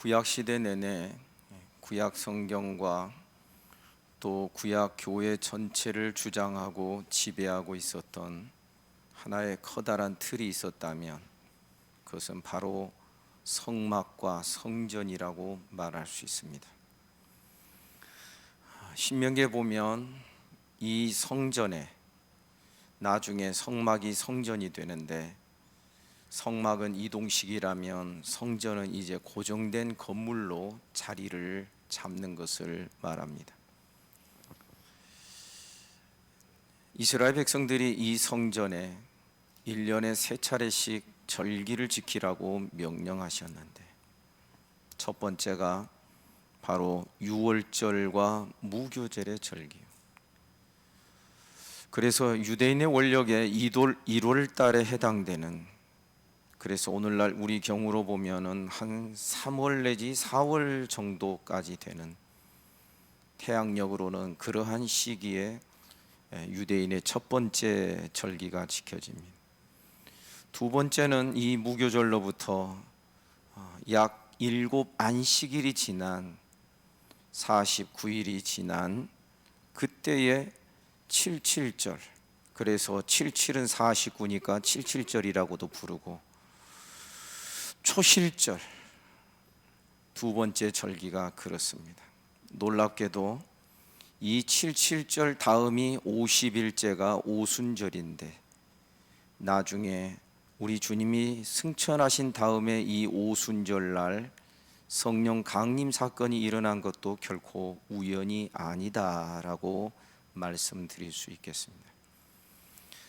구약 시대 내내 구약 성경과 또 구약 교회 전체를 주장하고 지배하고 있었던 하나의 커다란 틀이 있었다면 그것은 바로 성막과 성전이라고 말할 수 있습니다. 신명기에 보면 이 성전에 나중에 성막이 성전이 되는데, 성막은 이동식이라면 성전은 이제 고정된 건물로 자리를 잡는 것을 말합니다. 이스라엘 백성들이 이 성전에 1년에 3차례씩 절기를 지키라고 명령하셨는데, 첫 번째가 바로 유월절과 무교절의 절기요. 그래서 유대인의 원력에 1월 달에 해당되는, 그래서 오늘날 우리 경우로 보면은 한 3월 내지 4월 정도까지 되는, 태양력으로는 그러한 시기에 유대인의 첫 번째 절기가 지켜집니다. 두 번째는 이 무교절로부터 약 7안식일이 지난 49일이 지난 그때의 77절, 그래서 77은 49니까 77절이라고도 부르고, 초실절 두 번째 절기가 그렇습니다. 놀랍게도 이 77절 다음이 50일째가 오순절인데, 나중에 우리 주님이 승천하신 다음에 이 오순절날 성령 강림 사건이 일어난 것도 결코 우연이 아니다라고 말씀드릴 수 있겠습니다.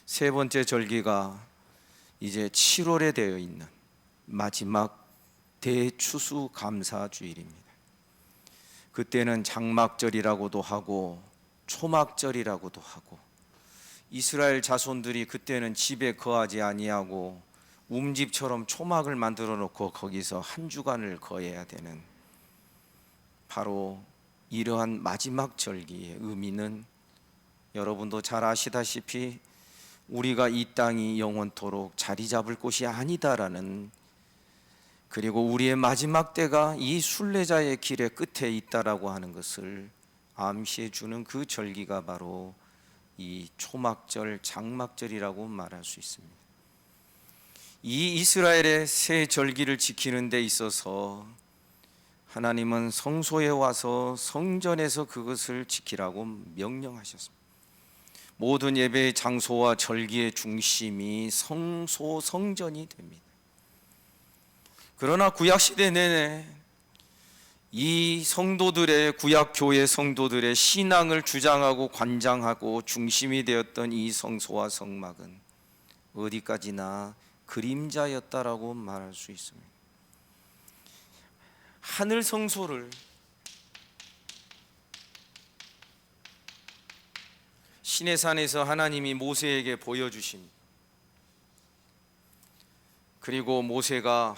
세 번째 절기가 이제 7월에 되어 있는 마지막 대추수감사주일입니다. 그때는 장막절이라고도 하고 초막절이라고도 하고, 이스라엘 자손들이 그때는 집에 거하지 아니하고 움집처럼 초막을 만들어 놓고 거기서 한 주간을 거해야 되는, 바로 이러한 마지막 절기의 의미는 여러분도 잘 아시다시피 우리가 이 땅이 영원토록 자리 잡을 곳이 아니다라는, 그리고 우리의 마지막 때가 이 순례자의 길의 끝에 있다라고 하는 것을 암시해 주는 그 절기가 바로 이 초막절, 장막절이라고 말할 수 있습니다. 이 이스라엘의 새 절기를 지키는 데 있어서 하나님은 성소에 와서 성전에서 그것을 지키라고 명령하셨습니다. 모든 예배의 장소와 절기의 중심이 성소, 성전이 됩니다. 그러나 구약시대 내내 이 성도들의, 구약교회 성도들의 신앙을 주장하고 관장하고 중심이 되었던 이 성소와 성막은 어디까지나 그림자였다라고 말할 수 있습니다. 하늘 성소를 시내산에서 하나님이 모세에게 보여주신, 그리고 모세가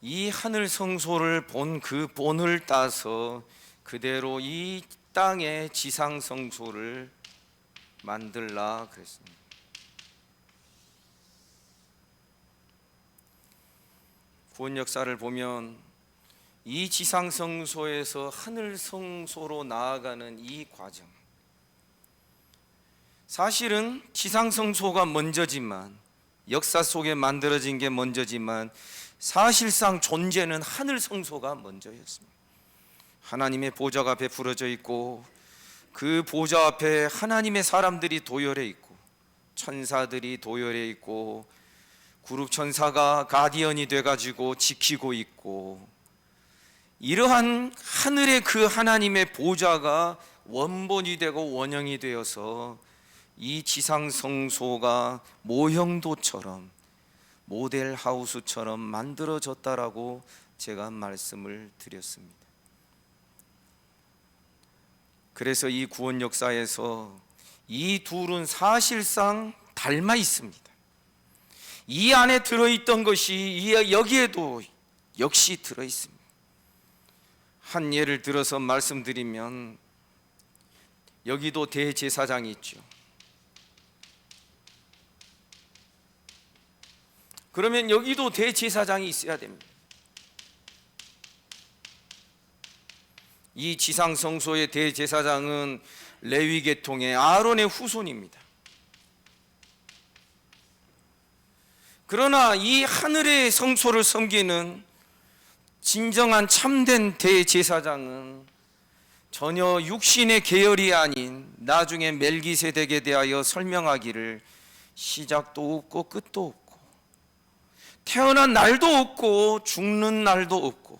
이 하늘 성소를 본 그 본을 따서 그대로 이 땅의 지상 성소를 만들라 그랬습니다. 구원 역사를 보면 이 지상 성소에서 하늘 성소로 나아가는 이 과정, 사실은 지상 성소가 먼저지만, 역사 속에 만들어진 게 먼저지만 사실상 존재는 하늘 성소가 먼저였습니다. 하나님의 보좌가 베풀어져 있고, 그 보좌 앞에 하나님의 사람들이 도열해 있고, 천사들이 도열해 있고, 그룹 천사가 가디언이 돼가지고 지키고 있고, 이러한 하늘의 그 하나님의 보좌가 원본이 되고 원형이 되어서 이 지상 성소가 모형도처럼, 모델 하우스처럼 만들어졌다라고 제가 말씀을 드렸습니다. 그래서 이 구원 역사에서 이 둘은 사실상 닮아 있습니다. 이 안에 들어있던 것이 여기에도 역시 들어있습니다. 한 예를 들어서 말씀드리면, 여기도 대제사장이 있죠. 그러면 여기도 대제사장이 있어야 됩니다. 이 지상성소의 대제사장은 레위 계통의 아론의 후손입니다. 그러나 이 하늘의 성소를 섬기는 진정한 참된 대제사장은 전혀 육신의 계열이 아닌 나중에 멜기세덱에 대하여 설명하기를 시작도 없고 끝도 없고 태어난 날도 없고 죽는 날도 없고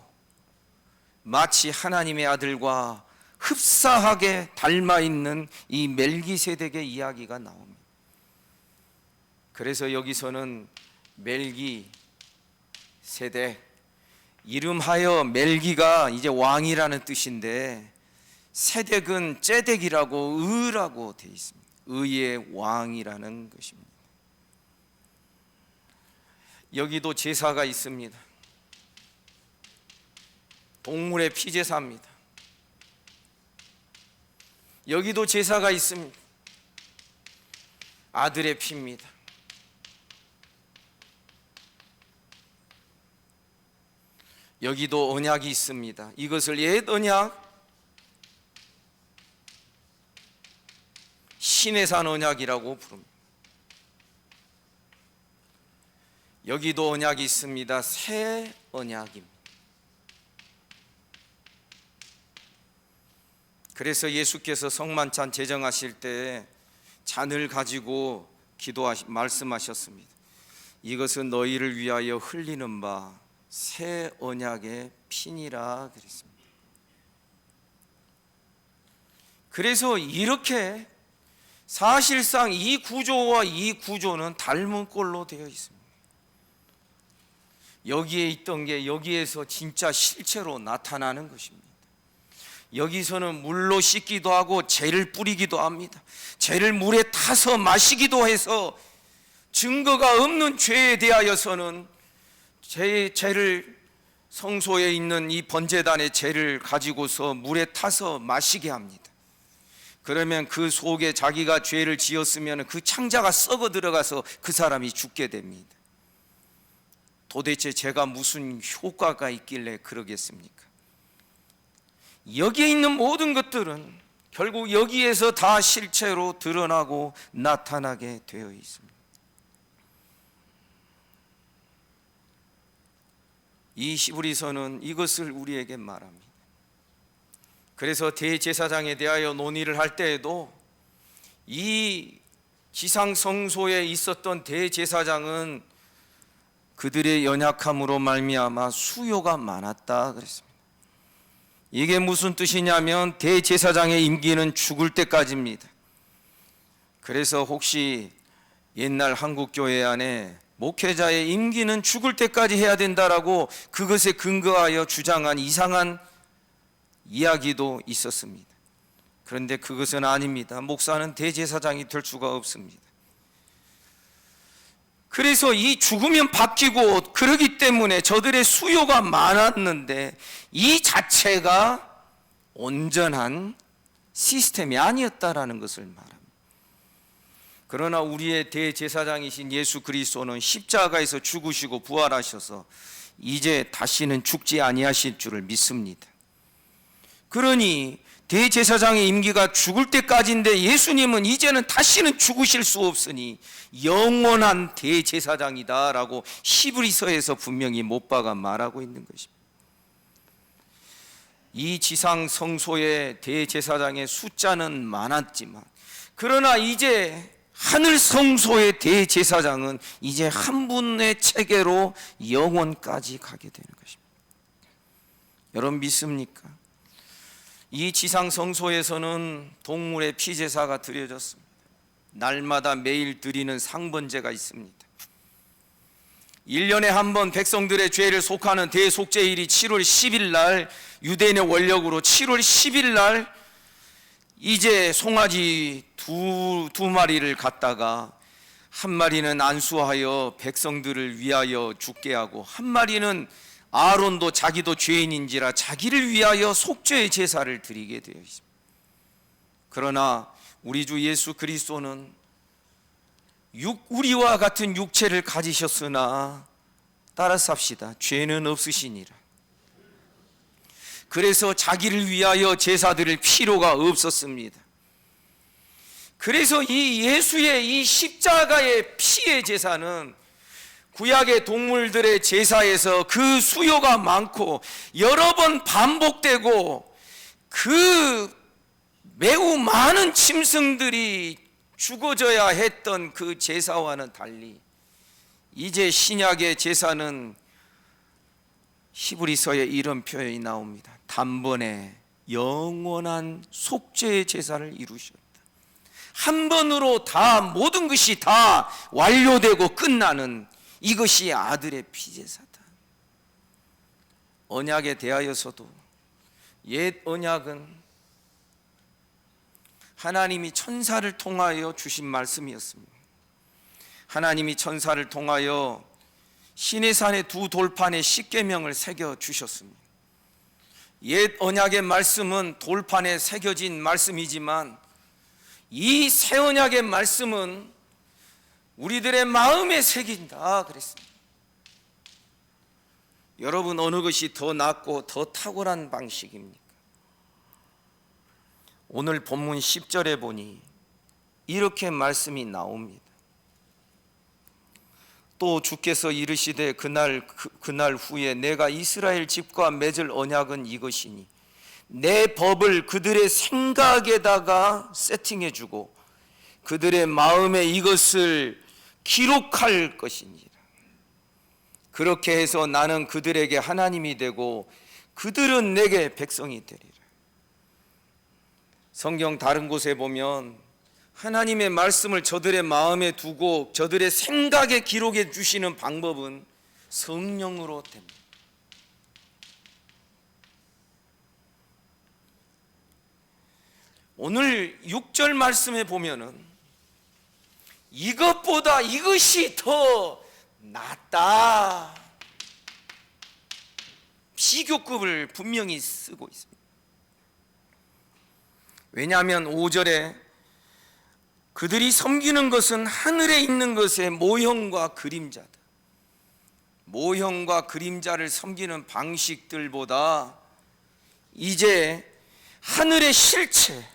마치 하나님의 아들과 흡사하게 닮아 있는 이 멜기세덱의 이야기가 나옵니다. 그래서 여기서는 멜기세덱, 이름하여 멜기가 이제 왕이라는 뜻인데 세덱은 째덱이라고 의라고 되어 있습니다. 의의 왕이라는 것입니다. 여기도 제사가 있습니다. 동물의 피제사입니다. 여기도 제사가 있습니다. 아들의 피입니다. 여기도 언약이 있습니다. 이것을 옛 언약, 시내산 언약이라고 부릅니다. 여기도 언약이 있습니다. 새 언약입니다. 그래서 예수께서 성만찬 제정하실 때 잔을 가지고 말씀하셨습니다. 이것은 너희를 위하여 흘리는 바 새 언약의 피니라 그랬습니다. 그래서 이렇게 사실상 이 구조와 이 구조는 닮은 꼴로 되어 있습니다. 여기에 있던 게 여기에서 진짜 실체로 나타나는 것입니다. 여기서는 물로 씻기도 하고 재를 뿌리기도 합니다. 재를 물에 타서 마시기도 해서 증거가 없는 죄에 대하여서는 재를 성소에 있는 이 번제단의 재를 가지고서 물에 타서 마시게 합니다. 그러면 그 속에 자기가 죄를 지었으면 그 창자가 썩어 들어가서 그 사람이 죽게 됩니다. 도대체 제가 무슨 효과가 있길래 그러겠습니까? 여기에 있는 모든 것들은 결국 여기에서 다 실체로 드러나고 나타나게 되어 있습니다. 이 히브리서는 이것을 우리에게 말합니다. 그래서 대제사장에 대하여 논의를 할 때에도 이 지상성소에 있었던 대제사장은 그들의 연약함으로 말미암아 수요가 많았다 그랬습니다. 이게 무슨 뜻이냐면 대제사장의 임기는 죽을 때까지입니다. 그래서 혹시 옛날 한국 교회 안에 목회자의 임기는 죽을 때까지 해야 된다라고 그것에 근거하여 주장한 이상한 이야기도 있었습니다. 그런데 그것은 아닙니다. 목사는 대제사장이 될 수가 없습니다. 그래서 이 죽으면 바뀌고 그러기 때문에 저들의 수요가 많았는데 이 자체가 온전한 시스템이 아니었다라는 것을 말합니다. 그러나 우리의 대제사장이신 예수 그리스도는 십자가에서 죽으시고 부활하셔서 이제 다시는 죽지 아니하실 줄을 믿습니다. 그러니 대제사장의 임기가 죽을 때까지인데 예수님은 이제는 다시는 죽으실 수 없으니 영원한 대제사장이다라고 히브리서에서 분명히 못 박아 말하고 있는 것입니다. 이 지상 성소의 대제사장의 숫자는 많았지만 그러나 이제 하늘 성소의 대제사장은 이제 한 분의 체계로 영원까지 가게 되는 것입니다. 여러분 믿습니까? 이 지상 성소에서는 동물의 피제사가 드려졌습니다. 날마다 매일 드리는 상번제가 있습니다. 1년에 한 번 백성들의 죄를 속하는 대속죄일이 7월 10일 날 유대인의 원력으로 7월 10일 날 이제 송아지 두 마리를 갖다가 한 마리는 안수하여 백성들을 위하여 죽게 하고 한 마리는 아론도 자기도 죄인인지라 자기를 위하여 속죄의 제사를 드리게 되어 있습니다. 그러나 우리 주 예수 그리스도는 우리와 같은 육체를 가지셨으나 따라 삽시다. 죄는 없으시니라. 그래서 자기를 위하여 제사 드릴 필요가 없었습니다. 그래서 이 예수의 이 십자가의 피의 제사는 구약의 동물들의 제사에서 그 수요가 많고 여러 번 반복되고 그 매우 많은 짐승들이 죽어져야 했던 그 제사와는 달리 이제 신약의 제사는 히브리서에 이런 표현이 나옵니다. 단번에 영원한 속죄의 제사를 이루셨다. 한 번으로 다 모든 것이 다 완료되고 끝나는 이것이 아들의 피제사다. 언약에 대하여서도 옛 언약은 하나님이 천사를 통하여 주신 말씀이었습니다. 하나님이 천사를 통하여 시내산의 두 돌판에 십계명을 새겨 주셨습니다. 옛 언약의 말씀은 돌판에 새겨진 말씀이지만 이 새 언약의 말씀은 우리들의 마음에 새긴다 그랬습니다. 여러분, 어느 것이 더 낫고 더 탁월한 방식입니까? 오늘 본문 10절에 보니 이렇게 말씀이 나옵니다. 또 주께서 이르시되 그날 후에 내가 이스라엘 집과 맺을 언약은 이것이니 내 법을 그들의 생각에다가 세팅해 주고 그들의 마음에 이것을 기록할 것이니라. 그렇게 해서 나는 그들에게 하나님이 되고 그들은 내게 백성이 되리라. 성경 다른 곳에 보면 하나님의 말씀을 저들의 마음에 두고 저들의 생각에 기록해 주시는 방법은 성령으로 됩니다. 오늘 6절 말씀에 보면은 이것보다 이것이 더 낫다, 비교급을 분명히 쓰고 있습니다. 왜냐하면 5절에 그들이 섬기는 것은 하늘에 있는 것의 모형과 그림자다. 모형과 그림자를 섬기는 방식들보다 이제 하늘의 실체,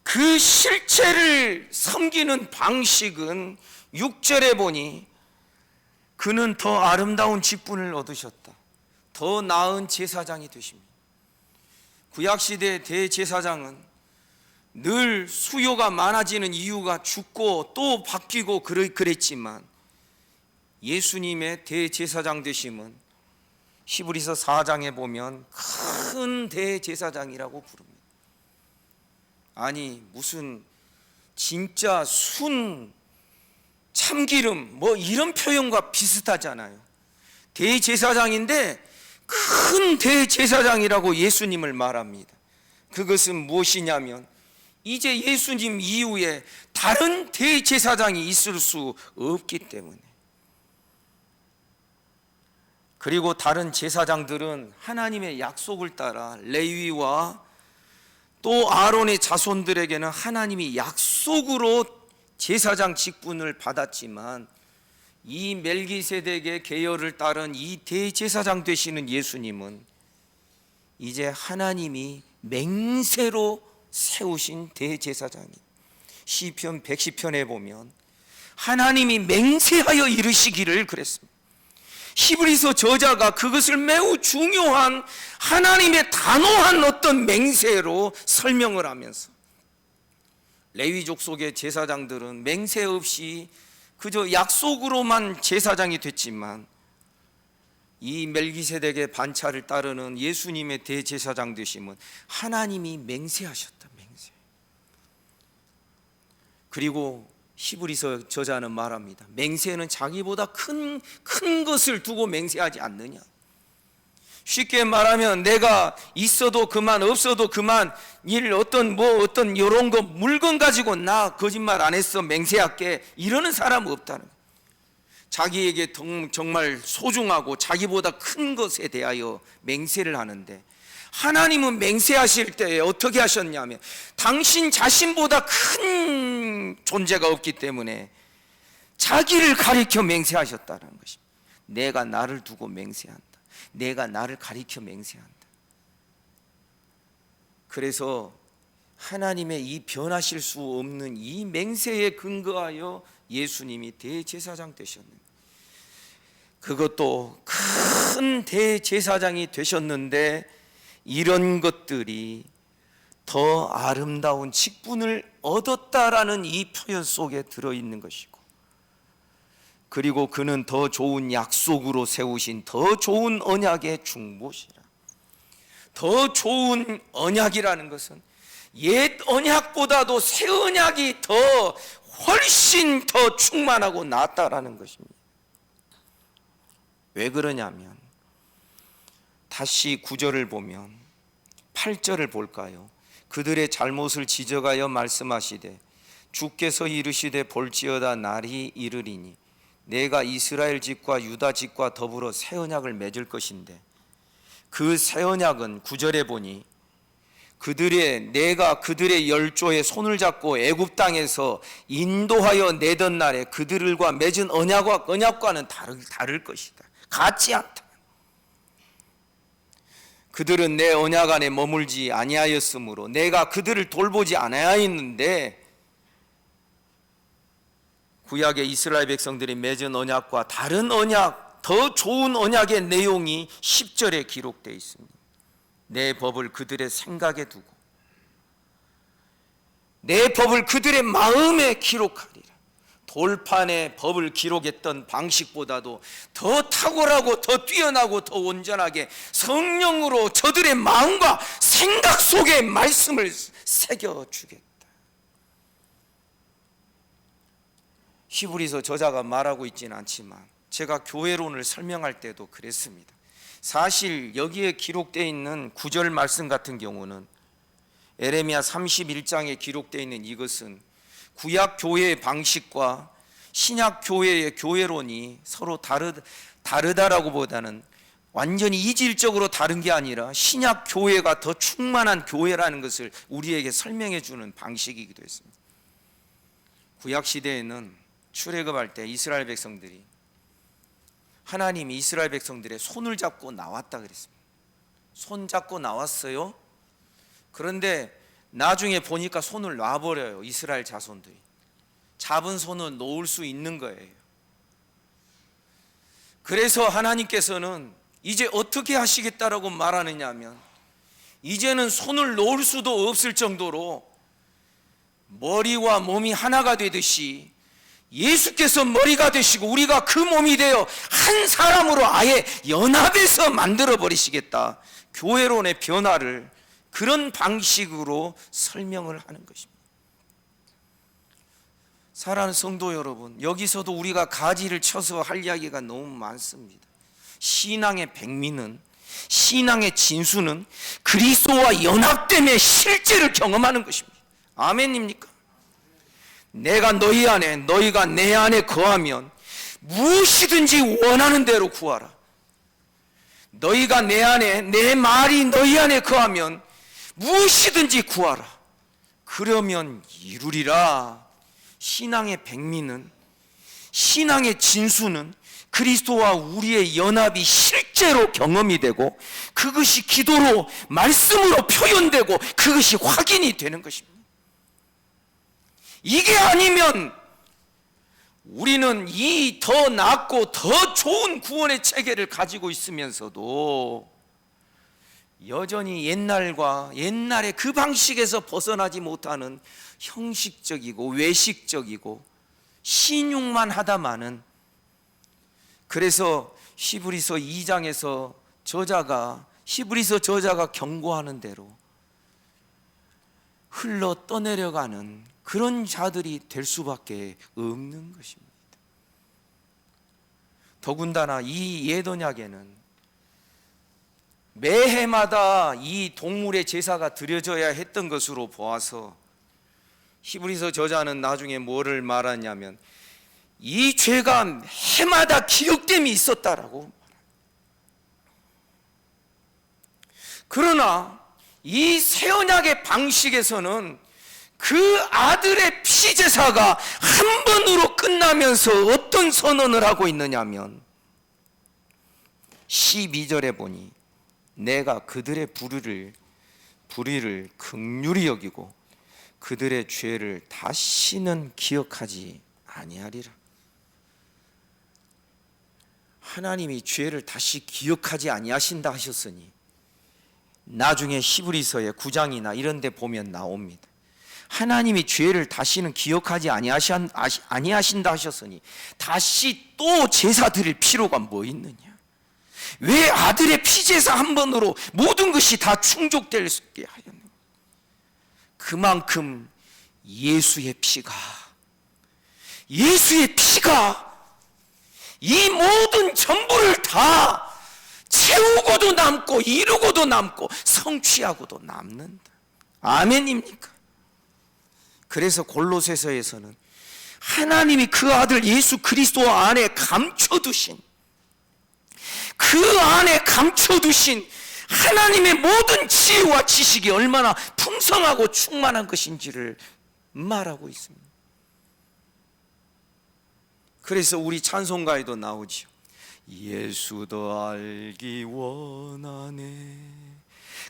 그 실체를 섬기는 방식은 6절에 보니 그는 더 아름다운 직분을 얻으셨다. 더 나은 제사장이 되십니다. 구약시대의 대제사장은 늘 수요가 많아지는 이유가 죽고 또 바뀌고 그랬지만 예수님의 대제사장 되심은 히브리서 4장에 보면 큰 대제사장이라고 부릅니다. 아니 무슨 진짜 순 참기름 뭐 이런 표현과 비슷하잖아요. 대제사장인데 큰 대제사장이라고 예수님을 말합니다. 그것은 무엇이냐면 이제 예수님 이후에 다른 대제사장이 있을 수 없기 때문에, 그리고 다른 제사장들은 하나님의 약속을 따라 레위와 또 아론의 자손들에게는 하나님이 약속으로 제사장 직분을 받았지만 이 멜기세덱의 계열을 따른 이 대제사장 되시는 예수님은 이제 하나님이 맹세로 세우신 대제사장이, 시편 110편에 보면 하나님이 맹세하여 이르시기를 그랬습니다. 히브리서 저자가 그것을 매우 중요한 하나님의 단호한 어떤 맹세로 설명을 하면서 레위족 속의 제사장들은 맹세 없이 그저 약속으로만 제사장이 됐지만 이 멜기세덱의 반차를 따르는 예수님의 대제사장 되심은 하나님이 맹세하셨다. 맹세. 그리고 히브리서 저자는 말합니다. 맹세는 자기보다 큰 것을 두고 맹세하지 않느냐. 쉽게 말하면 내가 있어도 그만 없어도 그만 어떤 이런 거 물건 가지고 나 거짓말 안 했어 맹세할게 이러는 사람 없다는 거예요. 자기에게 정말 소중하고 자기보다 큰 것에 대하여 맹세를 하는데, 하나님은 맹세하실 때 어떻게 하셨냐면 당신 자신보다 큰 존재가 없기 때문에 자기를 가리켜 맹세하셨다는 것입니다. 내가 나를 두고 맹세한다. 내가 나를 가리켜 맹세한다. 그래서 하나님의 이 변하실 수 없는 이 맹세에 근거하여 예수님이 대제사장 되셨는데, 그것도 큰 대제사장이 되셨는데 이런 것들이 더 아름다운 직분을 얻었다라는 이 표현 속에 들어있는 것이고, 그리고 그는 더 좋은 약속으로 세우신 더 좋은 언약의 중보시라. 더 좋은 언약이라는 것은 옛 언약보다도 새 언약이 더 훨씬 더 충만하고 낫다라는 것입니다. 왜 그러냐면, 다시 9절을 보면 8절을 볼까요? 그들의 잘못을 지적하여 말씀하시되 주께서 이르시되 볼지어다 날이 이르리니 내가 이스라엘 집과 유다 집과 더불어 새 언약을 맺을 것인데, 그 새 언약은 9절에 보니 내가 그들의 열조의 손을 잡고 애굽 땅에서 인도하여 내던 날에 그들과 맺은 언약과는 다를 것이다. 같지 않다. 그들은 내 언약 안에 머물지 아니하였으므로 내가 그들을 돌보지 아니하였는데, 구약의 이스라엘 백성들이 맺은 언약과 다른 언약, 더 좋은 언약의 내용이 10절에 기록되어 있습니다. 내 법을 그들의 생각에 두고 내 법을 그들의 마음에 기록하리라. 돌판에 법을 기록했던 방식보다도 더 탁월하고 더 뛰어나고 더 온전하게 성령으로 저들의 마음과 생각 속에 말씀을 새겨주겠다. 히브리서 저자가 말하고 있지는 않지만 제가 교회론을 설명할 때도 그랬습니다. 사실 여기에 기록되어 있는 9절 말씀 같은 경우는 에레미야 31장에 기록되어 있는 이것은 구약 교회의 방식과 신약 교회의 교회론이 서로 다르다라고 보다는 완전히 이질적으로 다른 게 아니라 신약 교회가 더 충만한 교회라는 것을 우리에게 설명해 주는 방식이기도 했습니다. 구약 시대에는 출애굽할 때 이스라엘 백성들이 하나님이 이스라엘 백성들의 손을 잡고 나왔다 그랬습니다. 손 잡고 나왔어요. 그런데 나중에 보니까 손을 놔버려요. 이스라엘 자손들이 잡은 손은 놓을 수 있는 거예요. 그래서 하나님께서는 이제 어떻게 하시겠다라고 말하느냐 하면, 이제는 손을 놓을 수도 없을 정도로 머리와 몸이 하나가 되듯이 예수께서 머리가 되시고 우리가 그 몸이 되어 한 사람으로 아예 연합해서 만들어 버리시겠다. 교회론의 변화를 그런 방식으로 설명을 하는 것입니다. 사랑하는 성도 여러분, 여기서도 우리가 가지를 쳐서 할 이야기가 너무 많습니다. 신앙의 백미는, 신앙의 진수는 그리스도와 연합됨의 실제를 경험하는 것입니다. 아멘입니까? 내가 너희 안에, 너희가 내 안에 거하면 무엇이든지 원하는 대로 구하라. 너희가 내 안에, 내 말이 너희 안에 거하면 무엇이든지 구하라. 그러면 이루리라. 신앙의 백미는, 신앙의 진수는 그리스도와 우리의 연합이 실제로 경험이 되고 그것이 기도로, 말씀으로 표현되고 그것이 확인이 되는 것입니다. 이게 아니면 우리는 이 더 낫고 더 좋은 구원의 체계를 가지고 있으면서도 여전히 옛날의 그 방식에서 벗어나지 못하는 형식적이고 외식적이고 신용만 하다마는, 그래서 히브리서 2장에서 히브리서 저자가 경고하는 대로 흘러 떠내려가는 그런 자들이 될 수밖에 없는 것입니다. 더군다나 이 옛 언약에는 매해마다 이 동물의 제사가 드려져야 했던 것으로 보아서 히브리서 저자는 나중에 뭐를 말하냐면 이 죄가 해마다 기록됨이 있었다라고 말합니다. 그러나 이 새 언약의 방식에서는 그 아들의 피제사가 한 번으로 끝나면서 어떤 선언을 하고 있느냐면 12절에 보니 내가 그들의 불의를 불의를 긍휼히 여기고 그들의 죄를 다시는 기억하지 아니하리라. 하나님이 죄를 다시 기억하지 아니하신다 하셨으니 나중에 히브리서의 9장이나 이런 데 보면 나옵니다. 하나님이 죄를 다시는 기억하지 아니하신다 하셨으니 다시 또 제사 드릴 필요가 뭐 있느냐? 왜 아들의 피제사 한 번으로 모든 것이 다 충족될 수 있게 하였느냐? 그만큼 예수의 피가 이 모든 전부를 다 채우고도 남고 이루고도 남고 성취하고도 남는다. 아멘입니까? 그래서 골로새서에서는 하나님이 그 아들 예수 그리스도 안에 감춰두신 하나님의 모든 지혜와 지식이 얼마나 풍성하고 충만한 것인지를 말하고 있습니다. 그래서 우리 찬송가에도 나오죠. 예수도 알기 원하네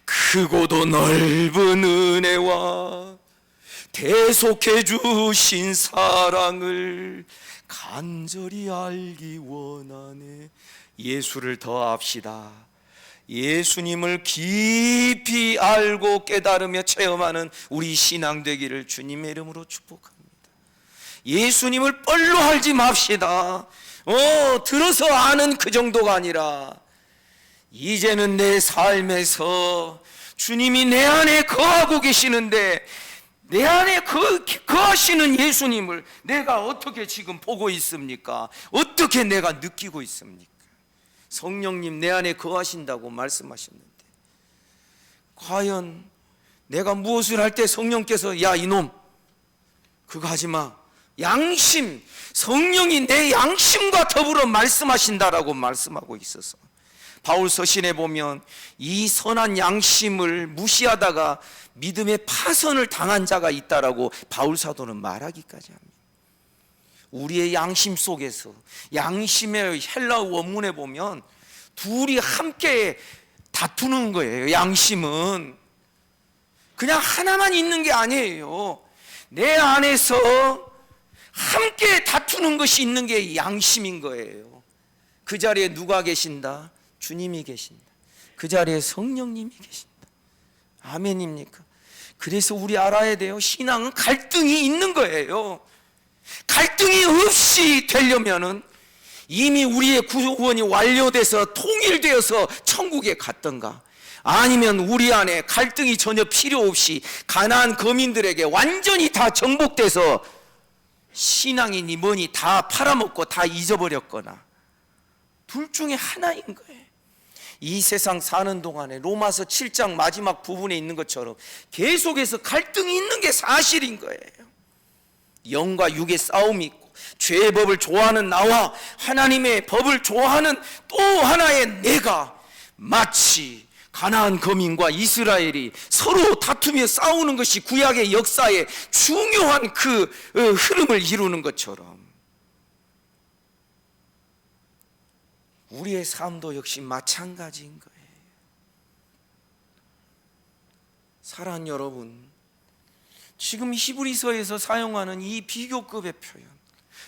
크고도 넓은 은혜와 대속해 주신 사랑을 간절히 알기 원하네. 예수를 더 압시다. 예수님을 깊이 알고 깨달으며 체험하는 우리 신앙 되기를 주님의 이름으로 축복합니다. 예수님을 뻘로 알지 맙시다. 들어서 아는 그 정도가 아니라 이제는 내 삶에서 주님이 내 안에 거하고 계시는데 내 안에 거하시는 예수님을 내가 어떻게 지금 보고 있습니까? 어떻게 내가 느끼고 있습니까? 성령님 내 안에 거하신다고 말씀하셨는데 과연 내가 무엇을 할 때 성령께서 야 이놈 그거 하지 마, 양심, 성령이 내 양심과 더불어 말씀하신다라고 말씀하고 있어서 바울 서신에 보면 이 선한 양심을 무시하다가 믿음의 파선을 당한 자가 있다라고 바울 사도는 말하기까지 합니다. 우리의 양심 속에서 양심의 헬라어 원문에 보면 둘이 함께 다투는 거예요. 양심은 그냥 하나만 있는 게 아니에요. 내 안에서 함께 다투는 것이 있는 게 양심인 거예요. 그 자리에 누가 계신다? 주님이 계신다. 그 자리에 성령님이 계신다. 아멘입니까? 그래서 우리 알아야 돼요. 신앙은 갈등이 있는 거예요. 갈등이 없이 되려면은 이미 우리의 구원이 완료돼서 통일되어서 천국에 갔던가, 아니면 우리 안에 갈등이 전혀 필요 없이 가나안 거민들에게 완전히 다 정복돼서 신앙이니 뭐니 다 팔아먹고 다 잊어버렸거나, 둘 중에 하나인 거예요. 이 세상 사는 동안에 로마서 7장 마지막 부분에 있는 것처럼 계속해서 갈등이 있는 게 사실인 거예요. 영과 육의 싸움이 있고, 죄의 법을 좋아하는 나와 하나님의 법을 좋아하는 또 하나의 내가 마치 가나안 거민과 이스라엘이 서로 다투며 싸우는 것이 구약의 역사의 중요한 그 흐름을 이루는 것처럼 우리의 삶도 역시 마찬가지인 거예요. 사랑하는 여러분, 지금 히브리서에서 사용하는 이 비교급의 표현,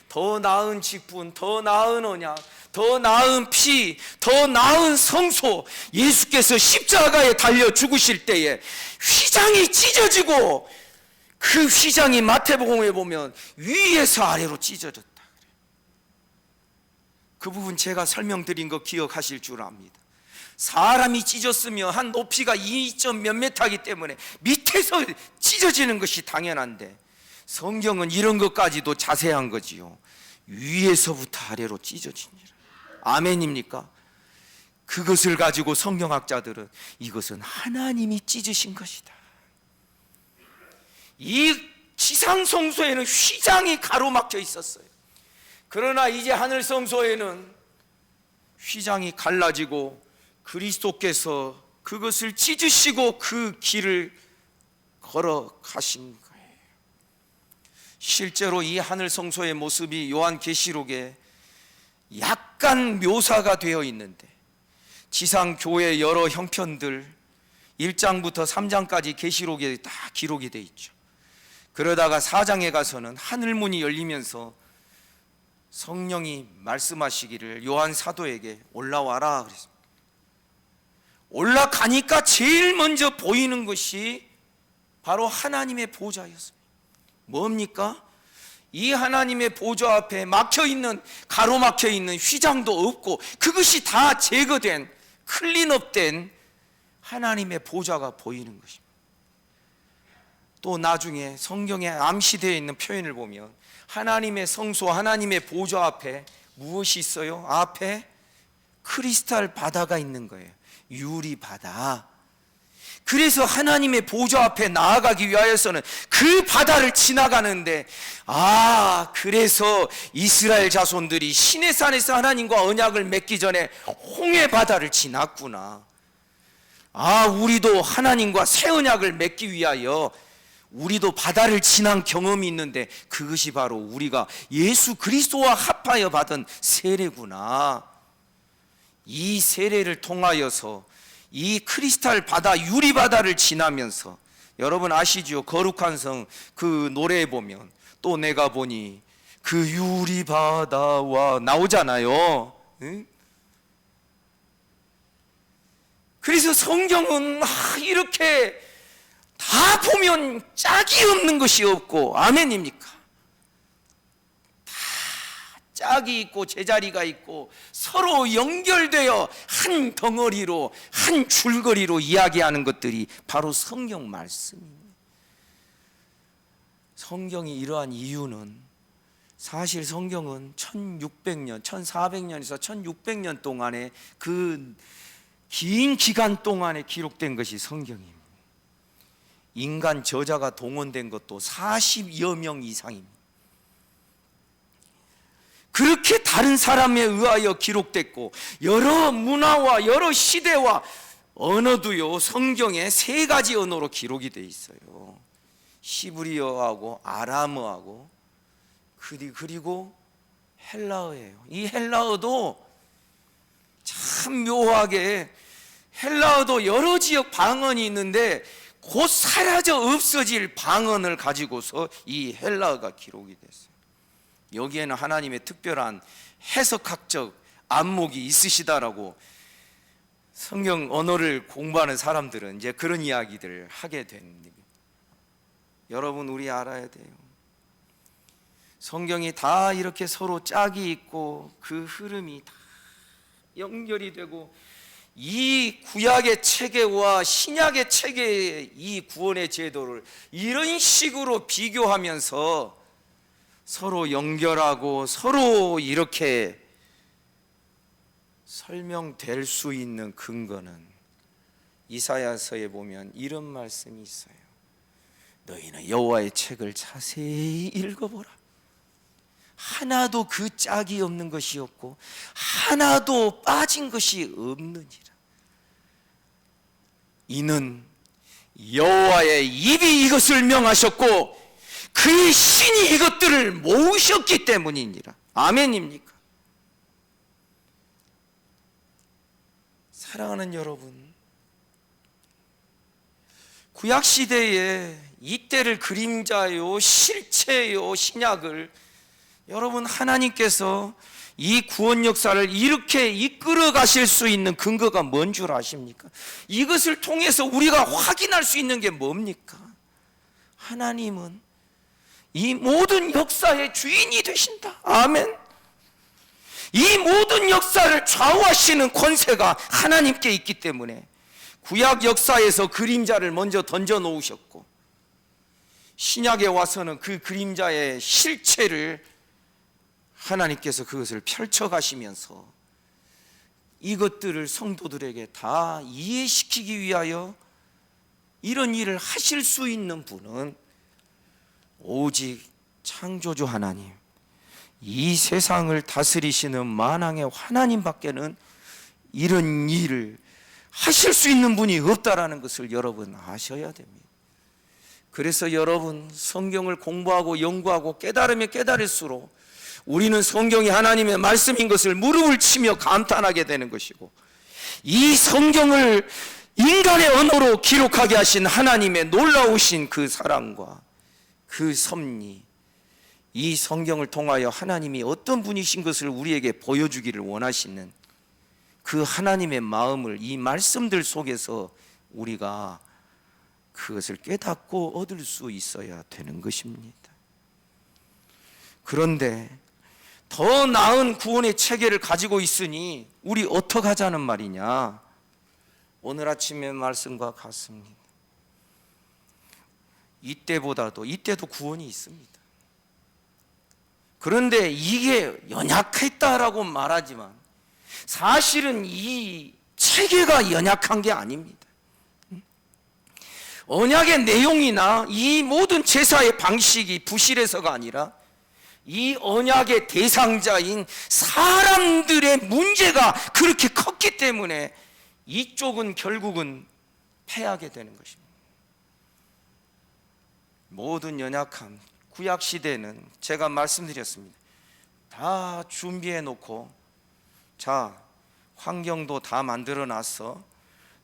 더 나은 직분, 더 나은 언약, 더 나은 피, 더 나은 성소, 예수께서 십자가에 달려 죽으실 때에 휘장이 찢어지고 그 휘장이 마태복음에 보면 위에서 아래로 찢어졌다. 그 부분 제가 설명드린 거 기억하실 줄 압니다. 사람이 찢었으면 한 높이가 2점 몇 미터이기 때문에 밑에서 찢어지는 것이 당연한데 성경은 이런 것까지도 자세한 거지요. 위에서부터 아래로 찢어지니라. 아멘입니까? 그것을 가지고 성경학자들은 이것은 하나님이 찢으신 것이다. 이 지상 성소에는 휘장이 가로막혀 있었어요. 그러나 이제 하늘 성소에는 휘장이 갈라지고 그리스도께서 그것을 찢으시고 그 길을 걸어가신 거예요. 실제로 이 하늘 성소의 모습이 요한계시록에 약간 묘사가 되어 있는데 지상 교회 여러 형편들, 1장부터 3장까지 계시록에 다 기록이 돼 있죠. 그러다가 4장에 가서는 하늘문이 열리면서 성령이 말씀하시기를 요한 사도에게 올라와라 그랬습니다. 올라가니까 제일 먼저 보이는 것이 바로 하나님의 보좌였습니다. 뭡니까? 이 하나님의 보좌 앞에 막혀있는, 가로막혀있는 휘장도 없고 그것이 다 제거된, 클린업된 하나님의 보좌가 보이는 것입니다. 또 나중에 성경에 암시되어 있는 표현을 보면 하나님의 성소, 하나님의 보좌 앞에 무엇이 있어요? 앞에 크리스탈 바다가 있는 거예요. 유리 바다. 그래서 하나님의 보좌 앞에 나아가기 위하여서는 그 바다를 지나가는데, 그래서 이스라엘 자손들이 시내산에서 하나님과 언약을 맺기 전에 홍해 바다를 지났구나. 우리도 하나님과 새 언약을 맺기 위하여 우리도 바다를 지난 경험이 있는데 그것이 바로 우리가 예수 그리스도와 합하여 받은 세례구나. 이 세례를 통하여서 이 크리스탈 바다, 유리 바다를 지나면서, 여러분 아시죠? 거룩한 성 그 노래에 보면 또 내가 보니 그 유리 바다와 나오잖아요. 응? 그래서 성경은 이렇게 다 보면 짝이 없는 것이 없고, 아멘입니까? 다 짝이 있고 제자리가 있고 서로 연결되어 한 덩어리로, 한 줄거리로 이야기하는 것들이 바로 성경 말씀입니다. 성경이 이러한 이유는, 사실 성경은 1600년, 1400년에서 1600년 동안의 그 긴 기간 동안에 기록된 것이 성경입니다. 인간 저자가 동원된 것도 40여 명 이상입니다. 그렇게 다른 사람에 의하여 기록됐고, 여러 문화와 여러 시대와 언어도요, 성경에 3가지 언어로 기록이 되어 있어요. 히브리어하고 아람어하고 그리고 헬라어예요. 이 헬라어도 참 묘하게, 헬라어도 여러 지역 방언이 있는데 곧 사라져 없어질 방언을 가지고서 이 헬라어가 기록이 됐어요. 여기에는 하나님의 특별한 해석학적 안목이 있으시다라고 성경 언어를 공부하는 사람들은 이제 그런 이야기들을 하게 됩니다. 여러분, 우리 알아야 돼요. 성경이 다 이렇게 서로 짝이 있고 그 흐름이 다 연결이 되고, 이 구약의 체계와 신약의 체계의 이 구원의 제도를 이런 식으로 비교하면서 서로 연결하고 서로 이렇게 설명될 수 있는 근거는, 이사야서에 보면 이런 말씀이 있어요. 너희는 여호와의 책을 자세히 읽어보라. 하나도 그 짝이 없는 것이 없고 하나도 빠진 것이 없느니라. 이는 여호와의 입이 이것을 명하셨고 그의 신이 이것들을 모으셨기 때문이니라. 아멘입니까? 사랑하는 여러분, 구약시대에 이때를 그림자요 실체요 신약을, 여러분 하나님께서 이 구원 역사를 이렇게 이끌어 가실 수 있는 근거가 뭔 줄 아십니까? 이것을 통해서 우리가 확인할 수 있는 게 뭡니까? 하나님은 이 모든 역사의 주인이 되신다. 아멘. 이 모든 역사를 좌우하시는 권세가 하나님께 있기 때문에 구약 역사에서 그림자를 먼저 던져 놓으셨고, 신약에 와서는 그 그림자의 실체를 하나님께서 그것을 펼쳐 가시면서 이것들을 성도들에게 다 이해시키기 위하여 이런 일을 하실 수 있는 분은 오직 창조주 하나님, 이 세상을 다스리시는 만왕의 하나님밖에는 이런 일을 하실 수 있는 분이 없다라는 것을 여러분 아셔야 됩니다. 그래서 여러분, 성경을 공부하고 연구하고 깨달으면 깨달을수록 우리는 성경이 하나님의 말씀인 것을 무릎을 치며 감탄하게 되는 것이고, 이 성경을 인간의 언어로 기록하게 하신 하나님의 놀라우신 그 사랑과 그 섭리, 이 성경을 통하여 하나님이 어떤 분이신 것을 우리에게 보여주기를 원하시는 그 하나님의 마음을 이 말씀들 속에서 우리가 그것을 깨닫고 얻을 수 있어야 되는 것입니다. 그런데 더 나은 구원의 체계를 가지고 있으니 우리 어떻게 하자는 말이냐? 오늘 아침의 말씀과 같습니다. 이때도 구원이 있습니다. 그런데 이게 연약했다라고 말하지만 사실은 이 체계가 연약한 게 아닙니다. 언약의 내용이나 이 모든 제사의 방식이 부실해서가 아니라 이 언약의 대상자인 사람들의 문제가 그렇게 컸기 때문에 이쪽은 결국은 패하게 되는 것입니다. 모든 연약함, 구약시대는 제가 말씀드렸습니다. 다 준비해 놓고, 자, 환경도 다 만들어 놨어.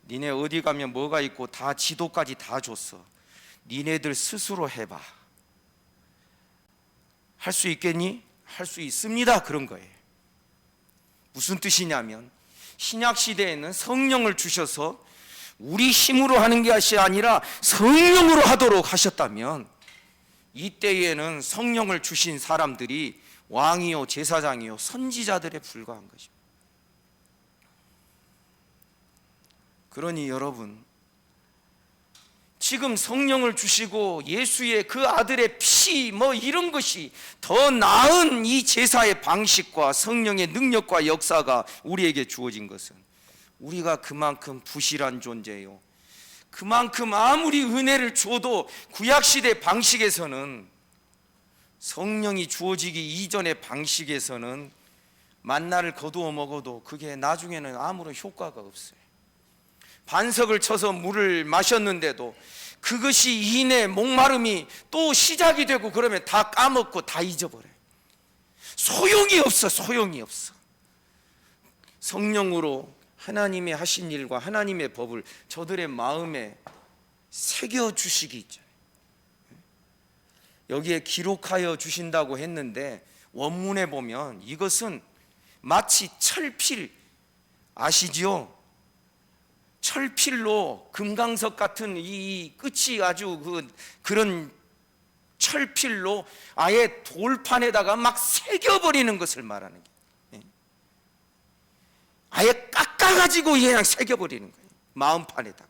니네 어디 가면 뭐가 있고 다 지도까지 다 줬어. 니네들 스스로 해봐. 할 수 있겠니? 할 수 있습니다. 그런 거예요. 무슨 뜻이냐면 신약 시대에는 성령을 주셔서 우리 힘으로 하는 것이 아니라 성령으로 하도록 하셨다면 이때에는 성령을 주신 사람들이 왕이요 제사장이요 선지자들에 불과한 것입니다. 그러니 여러분, 지금 성령을 주시고 예수의 그 아들의 피 이런 것이 더 나은 이 제사의 방식과 성령의 능력과 역사가 우리에게 주어진 것은 우리가 그만큼 부실한 존재요, 그만큼 아무리 은혜를 줘도 구약시대 방식에서는, 성령이 주어지기 이전의 방식에서는 만나를 거두어 먹어도 그게 나중에는 아무런 효과가 없어요. 반석을 쳐서 물을 마셨는데도 그것이 이내 목마름이 또 시작이 되고 그러면 다 까먹고 다 잊어버려요. 소용이 없어. 성령으로 하나님의 하신 일과 하나님의 법을 저들의 마음에 새겨주시기 있잖아요. 여기에 기록하여 주신다고 했는데 원문에 보면 이것은 마치 철필, 아시죠? 철필로, 금강석 같은 이 끝이 아주 그런 철필로 아예 돌판에다가 막 새겨버리는 것을 말하는 거예요. 아예 깎아가지고 그냥 새겨버리는 거예요. 마음판에다가.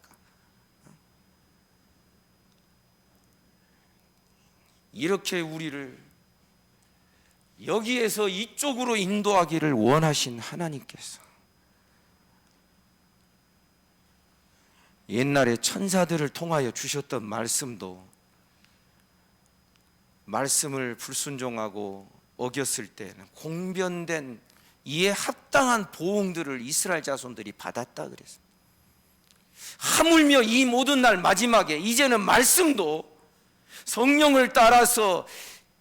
이렇게 우리를 여기에서 이쪽으로 인도하기를 원하신 하나님께서 옛날에 천사들을 통하여 주셨던 말씀도 말씀을 불순종하고 어겼을 때는 공변된 이에 합당한 보응들을 이스라엘 자손들이 받았다 그랬습니다. 하물며 이 모든 날 마지막에 이제는 말씀도 성령을 따라서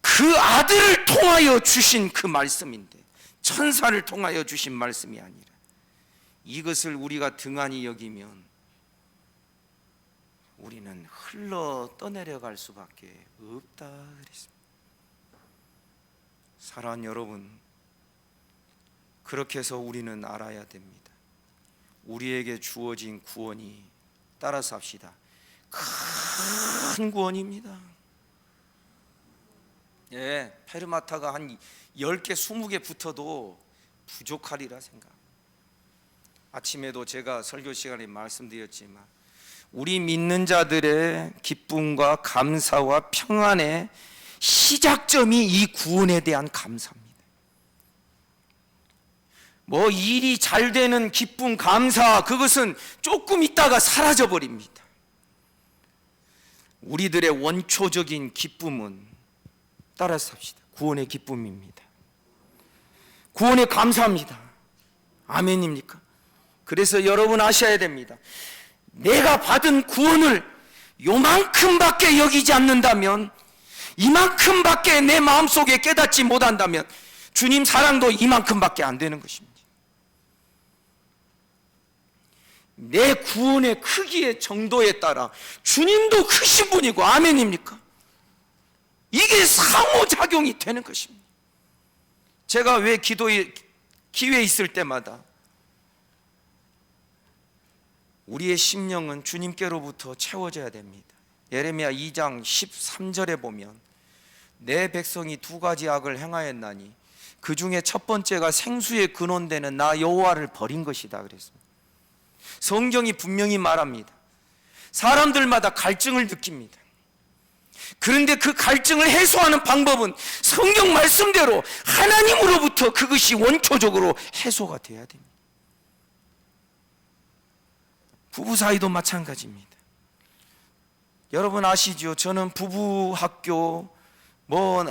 그 아들을 통하여 주신 그 말씀인데, 천사를 통하여 주신 말씀이 아니라 이것을 우리가 등한히 여기면 우리는 흘러 떠내려갈 수밖에 없다 그랬습니다. 사랑하는 여러분, 그렇게 해서 우리는 알아야 됩니다. 우리에게 주어진 구원이, 따라서 합시다, 큰 구원입니다. 페르마타가 한 10개, 20개 붙어도 부족하리라 생각. 아침에도 제가 설교 시간에 말씀드렸지만 우리 믿는 자들의 기쁨과 감사와 평안의 시작점이 이 구원에 대한 감사입니다. 일이 잘 되는 기쁨, 감사, 그것은 조금 있다가 사라져 버립니다. 우리들의 원초적인 기쁨은, 따라서 합시다, 구원의 기쁨입니다. 구원에 감사합니다. 아멘입니까? 그래서 여러분 아셔야 됩니다. 내가 받은 구원을 요만큼밖에 여기지 않는다면, 이만큼밖에 내 마음속에 깨닫지 못한다면 주님 사랑도 이만큼밖에 안 되는 것입니다. 내 구원의 크기의 정도에 따라 주님도 크신 분이고, 아멘입니까? 이게 상호작용이 되는 것입니다. 제가 왜 기도에 기회 있을 때마다 우리의 심령은 주님께로부터 채워져야 됩니다. 예레미야 2장 13절에 보면 내 백성이 두 가지 악을 행하였나니 그 중에 첫 번째가 생수의 근원되는 나 여호와를 버린 것이다 그랬습니다. 성경이 분명히 말합니다. 사람들마다 갈증을 느낍니다. 그런데 그 갈증을 해소하는 방법은 성경 말씀대로 하나님으로부터 그것이 원초적으로 해소가 돼야 됩니다. 부부 사이도 마찬가지입니다. 여러분 아시죠? 저는 부부 학교,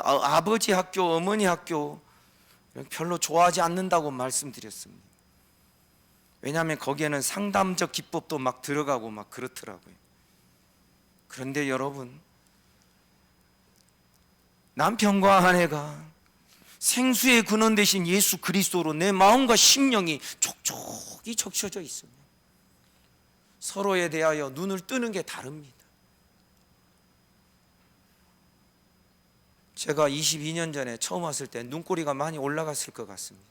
아버지 학교, 어머니 학교 별로 좋아하지 않는다고 말씀드렸습니다. 왜냐하면 거기에는 상담적 기법도 막 들어가고 막 그렇더라고요. 그런데 여러분, 남편과 아내가 생수의 근원 되신 예수 그리스도로 내 마음과 심령이 촉촉이 적셔져 있습니다. 서로에 대하여 눈을 뜨는 게 다릅니다. 제가 22년 전에 처음 왔을 때 눈꼬리가 많이 올라갔을 것 같습니다.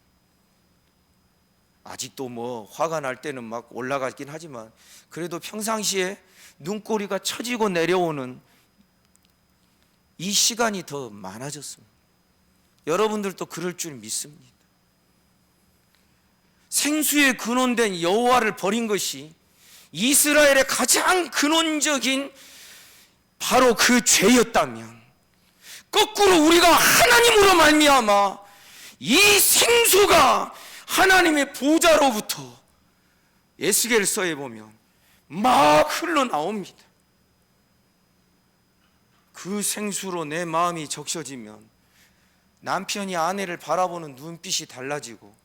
아직도 화가 날 때는 막 올라가긴 하지만 그래도 평상시에 눈꼬리가 처지고 내려오는 이 시간이 더 많아졌습니다. 여러분들도 그럴 줄 믿습니다. 생수의 근원된 여호와를 버린 것이 이스라엘의 가장 근원적인 바로 그 죄였다면, 거꾸로 우리가 하나님으로 말미암아 이 생수가 하나님의 보좌로부터 에스겔서에 보면 막 흘러나옵니다. 그 생수로 내 마음이 적셔지면 남편이 아내를 바라보는 눈빛이 달라지고,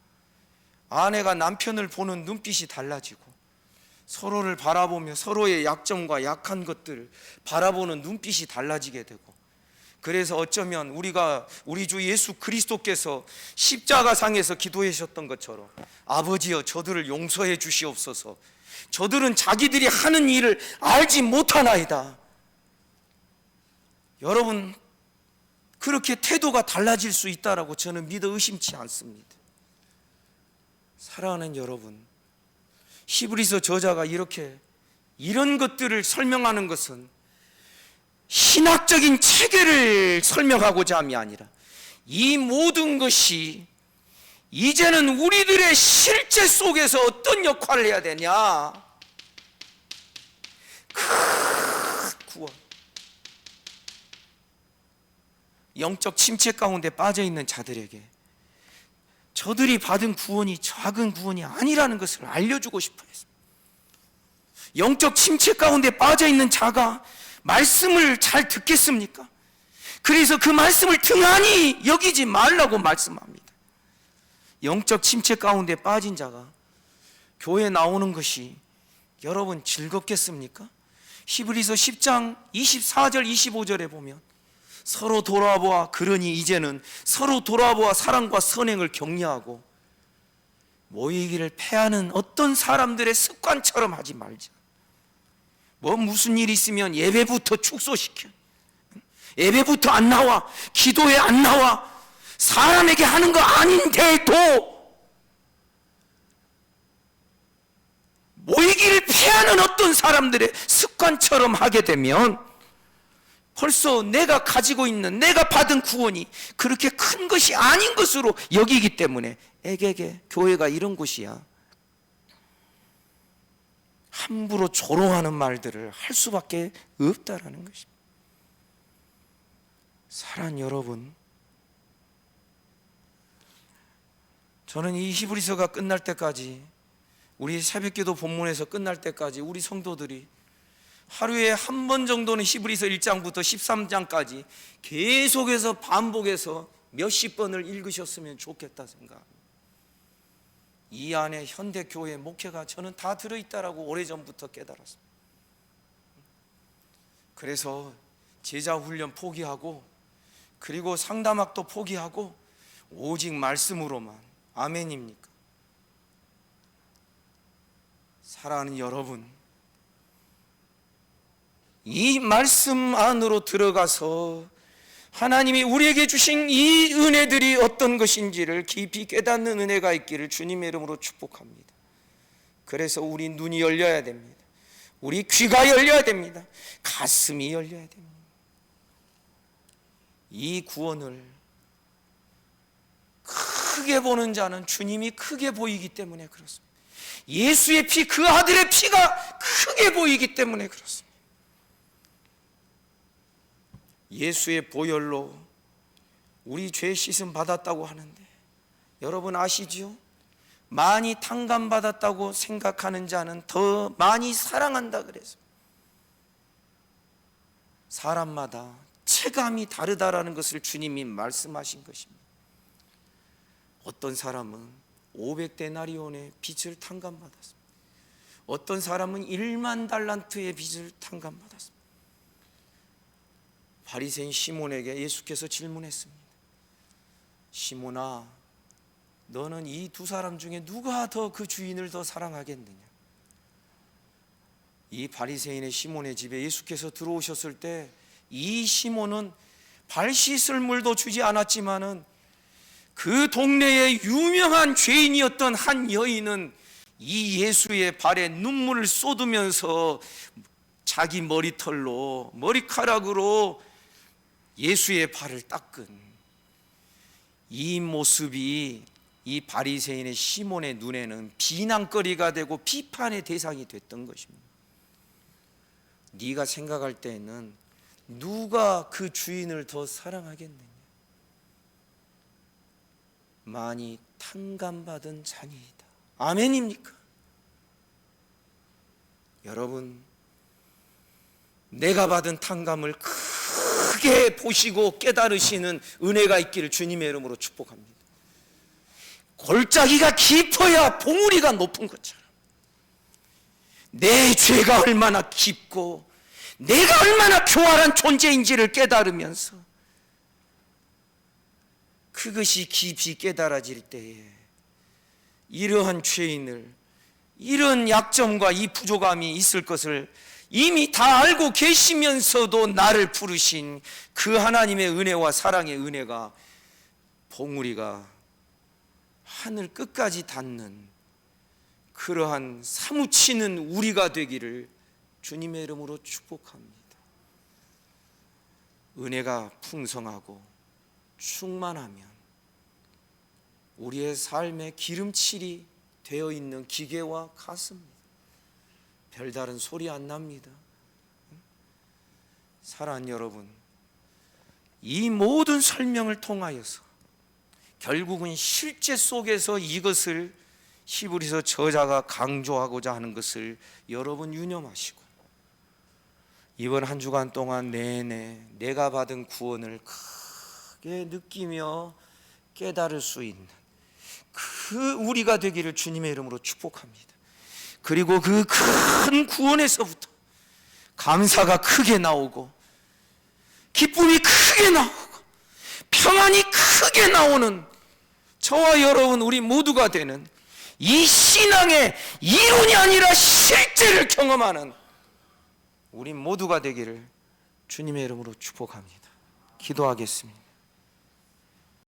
아내가 남편을 보는 눈빛이 달라지고, 서로를 바라보며 서로의 약점과 약한 것들을 바라보는 눈빛이 달라지게 되고, 그래서 어쩌면 우리 주 예수 그리스도께서 십자가상에서 기도하셨던 것처럼 아버지여 저들을 용서해 주시옵소서, 저들은 자기들이 하는 일을 알지 못하나이다. 여러분, 그렇게 태도가 달라질 수 있다라고 저는 믿어 의심치 않습니다. 사랑하는 여러분, 히브리서 저자가 이런 것들을 설명하는 것은 신학적인 체계를 설명하고자 함이 아니라 이 모든 것이 이제는 우리들의 실제 속에서 어떤 역할을 해야 되냐, 큰 구원, 영적 침체 가운데 빠져있는 자들에게 저들이 받은 구원이 작은 구원이 아니라는 것을 알려주고 싶어 했습니다. 영적 침체 가운데 빠져있는 자가 말씀을 잘 듣겠습니까? 그래서 그 말씀을 등한히 여기지 말라고 말씀합니다. 영적 침체 가운데 빠진 자가 교회에 나오는 것이 여러분 즐겁겠습니까? 히브리서 10장 24절 25절에 보면 서로 돌아보아, 그러니 이제는 서로 돌아보아 사랑과 선행을 격려하고 모이기를 패하는 어떤 사람들의 습관처럼 하지 말자. 무슨 일 있으면 예배부터 축소시켜, 예배부터 안 나와, 기도에 안 나와, 사람에게 하는 거 아닌데도 모이기를 패하는 어떤 사람들의 습관처럼 하게 되면 벌써 내가 가지고 있는, 내가 받은 구원이 그렇게 큰 것이 아닌 것으로 여기기 때문에 에게게 교회가 이런 곳이야, 함부로 조롱하는 말들을 할 수밖에 없다라는 것입니다. 사랑하는 여러분, 저는 이 히브리서가 끝날 때까지, 우리 새벽기도 본문에서 끝날 때까지 우리 성도들이 하루에 한 번 정도는 히브리서 1장부터 13장까지 계속해서 반복해서 몇십 번을 읽으셨으면 좋겠다 생각합니다. 이 안에 현대교회 목회가 저는 다 들어있다라고 오래전부터 깨달았습니다. 그래서 제자훈련 포기하고, 그리고 상담학도 포기하고 오직 말씀으로만, 아멘입니까? 사랑하는 여러분, 이 말씀 안으로 들어가서 하나님이 우리에게 주신 이 은혜들이 어떤 것인지를 깊이 깨닫는 은혜가 있기를 주님의 이름으로 축복합니다. 그래서 우리 눈이 열려야 됩니다. 우리 귀가 열려야 됩니다. 가슴이 열려야 됩니다. 이 구원을 크게 보는 자는 주님이 크게 보이기 때문에 그렇습니다. 예수의 피, 그 아들의 피가 크게 보이기 때문에 그렇습니다. 예수의 보혈로 우리 죄 씻음 받았다고 하는데 여러분 아시지요? 많이 탕감받았다고 생각하는 자는 더 많이 사랑한다 그래서 사람마다 체감이 다르다라는 것을 주님이 말씀하신 것입니다. 어떤 사람은 500데나리온의 빚을 탕감받았습니다. 어떤 사람은 1만 달란트의 빚을 탕감받았습니다. 바리새인 시몬에게 예수께서 질문했습니다. 시몬아, 너는 이 두 사람 중에 누가 더 그 주인을 더 사랑하겠느냐? 이 바리새인의 시몬의 집에 예수께서 들어오셨을 때 이 시몬은 발 씻을 물도 주지 않았지만은 그 동네의 유명한 죄인이었던 한 여인은 이 예수의 발에 눈물을 쏟으면서 자기 머리털로 머리카락으로 예수의 발을 닦은 이 모습이 이 바리새인의 시몬의 눈에는 비난거리가 되고 비판의 대상이 됐던 것입니다. 네가 생각할 때에는 누가 그 주인을 더 사랑하겠느냐? 많이 탕감받은 자니이다. 아멘입니까? 여러분, 내가 받은 탕감을 크게 보시고 깨달으시는 은혜가 있기를 주님의 이름으로 축복합니다. 골짜기가 깊어야 봉우리가 높은 것처럼 내 죄가 얼마나 깊고 내가 얼마나 교활한 존재인지를 깨달으면서 그것이 깊이 깨달아질 때에 이러한 죄인을, 이런 약점과 이 부족함이 있을 것을 이미 다 알고 계시면서도 나를 부르신 그 하나님의 은혜와 사랑의 은혜가 봉우리가 하늘 끝까지 닿는 그러한 사무치는 우리가 되기를 주님의 이름으로 축복합니다. 은혜가 풍성하고 충만하면 우리의 삶의 기름칠이 되어 있는 기계와 같습니다. 별다른 소리 안 납니다. 사랑하는 여러분, 이 모든 설명을 통하여서 결국은 실제 속에서 이것을 히브리서 저자가 강조하고자 하는 것을 여러분 유념하시고 이번 한 주간 동안 내내 내가 받은 구원을 크게 느끼며 깨달을 수 있는 그 우리가 되기를 주님의 이름으로 축복합니다. 그리고 그 큰 구원에서부터 감사가 크게 나오고 기쁨이 크게 나오고 평안이 크게 나오는 저와 여러분 우리 모두가 되는 이 신앙의 이론이 아니라 실제를 경험하는 우리 모두가 되기를 주님의 이름으로 축복합니다. 기도하겠습니다.